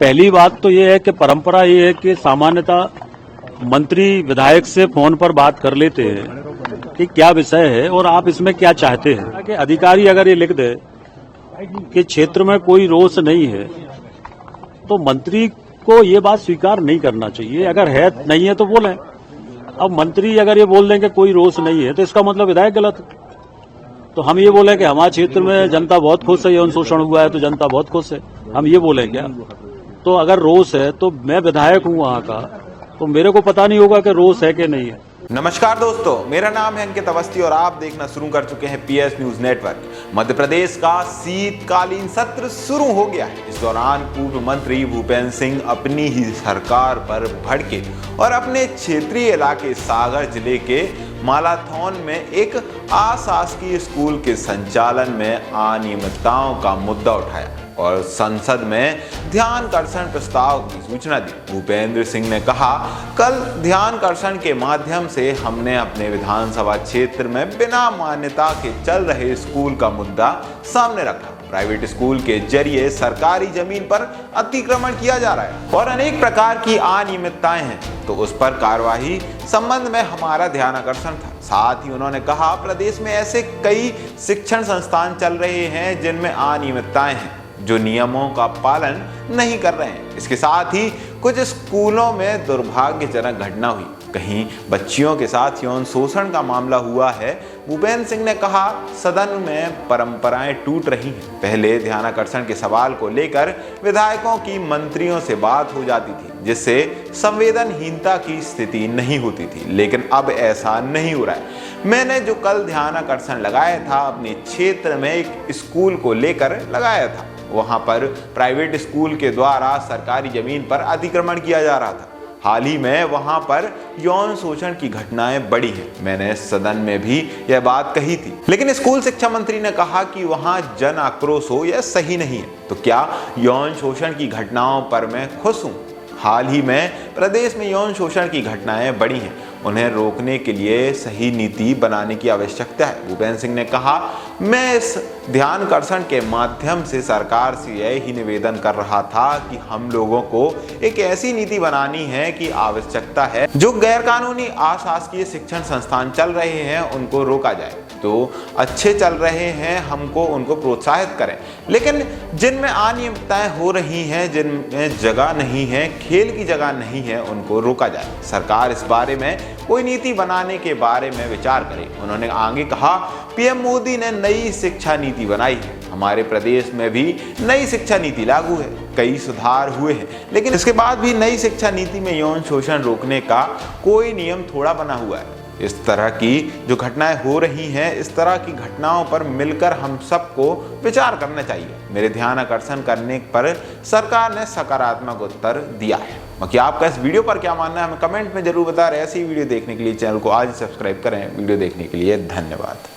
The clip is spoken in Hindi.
पहली बात तो ये है कि परंपरा ये है कि सामान्यतः मंत्री विधायक से फोन पर बात कर लेते हैं कि क्या विषय है और आप इसमें क्या चाहते हैं। कि अधिकारी अगर ये लिख दे कि क्षेत्र में कोई रोष नहीं है तो मंत्री को ये बात स्वीकार नहीं करना चाहिए। अगर है नहीं है तो बोलें। अब मंत्री अगर ये बोल दें कि कोई रोष नहीं है तो इसका मतलब विधायक गलत है। तो हम ये बोले कि हमारे क्षेत्र में जनता बहुत खुश है, यौन शोषण हुआ है तो जनता बहुत खुश है, हम ये बोले क्या? तो अगर रोष है तो मैं विधायक हूं वहां का, तो मेरे को पता नहीं होगा कि रोष है कि नहीं है। नमस्कार दोस्तों, मेरा नाम है अंकित अवस्थी और आप देखना शुरू कर चुके हैं PS news network. Madhya Pradesh का शीतकालीन सत्र शुरू हो गया है। इस दौरान पूर्व मंत्री भूपेंद्र सिंह अपनी ही सरकार पर भड़के और अपने क्षेत्रीय इलाके सागर जिले के मालाथौन में एक अशासकीय स्कूल के संचालन में अनियमितताओं का मुद्दा उठाया और संसद में ध्यानाकर्षण प्रस्ताव की सूचना दी। भूपेंद्र सिंह ने कहा, कल ध्यानाकर्षण के माध्यम से हमने अपने विधानसभा क्षेत्र में बिना मान्यता के चल रहे स्कूल का मुद्दा सामने रखा। प्राइवेट स्कूल के जरिए सरकारी जमीन पर अतिक्रमण किया जा रहा है और अनेक प्रकार की अनियमितताएं हैं, तो उस पर कार्यवाही संबंध में हमारा ध्यानाकर्षण था। साथ ही उन्होंने कहा, प्रदेश में ऐसे कई शिक्षण संस्थान चल रहे हैं जिनमें अनियमितताएं हैं, जो नियमों का पालन नहीं कर रहे हैं। इसके साथ ही कुछ स्कूलों में दुर्भाग्यजनक घटना हुई, कहीं बच्चियों के साथ यौन शोषण का मामला हुआ है। भूपेंद्र सिंह ने कहा, सदन में परंपराएं टूट रही हैं। पहले ध्यानाकर्षण के सवाल को लेकर विधायकों की मंत्रियों से बात हो जाती थी, जिससे संवेदनहीनता की स्थिति नहीं होती थी, लेकिन अब ऐसा नहीं हो रहा है। मैंने जो कल ध्यानाकर्षण लगाया था, अपने क्षेत्र में एक स्कूल को लेकर लगाया था। वहां पर प्राइवेट स्कूल के द्वारा सरकारी जमीन पर अतिक्रमण किया जा रहा था। हाल ही में वहां पर यौन शोषण की घटनाएं बढ़ी हैं। मैंने सदन में भी यह बात कही थी, लेकिन स्कूल शिक्षा मंत्री ने कहा कि वहां जन आक्रोश हो यह सही नहीं है। तो क्या यौन शोषण की घटनाओं पर मैं खुश हूं? हाल ही में प्रदेश में यौन शोषण की घटनाएं बढ़ी हैं, उन्हें रोकने के लिए सही नीति बनाने की आवश्यकता है। भूपेंद्र सिंह ने कहा, मैं इस ध्यानाकर्षण के माध्यम से सरकार से यही निवेदन कर रहा था कि हम लोगों को एक ऐसी नीति बनानी है कि आवश्यकता है जो गैरकानूनी अशासकीय शिक्षण संस्थान चल रहे हैं उनको रोका जाए। तो अच्छे चल रहे हैं, हमको उनको प्रोत्साहित करें, लेकिन जिनमें अनियमितताएं हो रही हैं, जिनमें जगह नहीं है, खेल की जगह नहीं है, उनको रोका जाए। सरकार इस बारे में कोई नीति बनाने के बारे में विचार करे। उन्होंने आगे कहा, पीएम मोदी ने नई शिक्षा नीति बनाई है। हमारे प्रदेश में भी नई शिक्षा नीति लागू है, कई सुधार हुए हैं, लेकिन इसके बाद भी नई शिक्षा नीति में यौन शोषण रोकने का कोई नियम थोड़ा बना हुआ है। इस तरह की जो घटनाएं हो रही हैं, इस तरह की घटनाओं पर मिलकर हम सबको विचार करना चाहिए। मेरे ध्यानाकर्षण करने पर सरकार ने सकारात्मक उत्तर दिया है। बाकी आपका इस वीडियो पर क्या मानना है हमें कमेंट में जरूर बता रहे। ऐसी वीडियो देखने के लिए चैनल को आज सब्सक्राइब करें। वीडियो देखने के लिए धन्यवाद।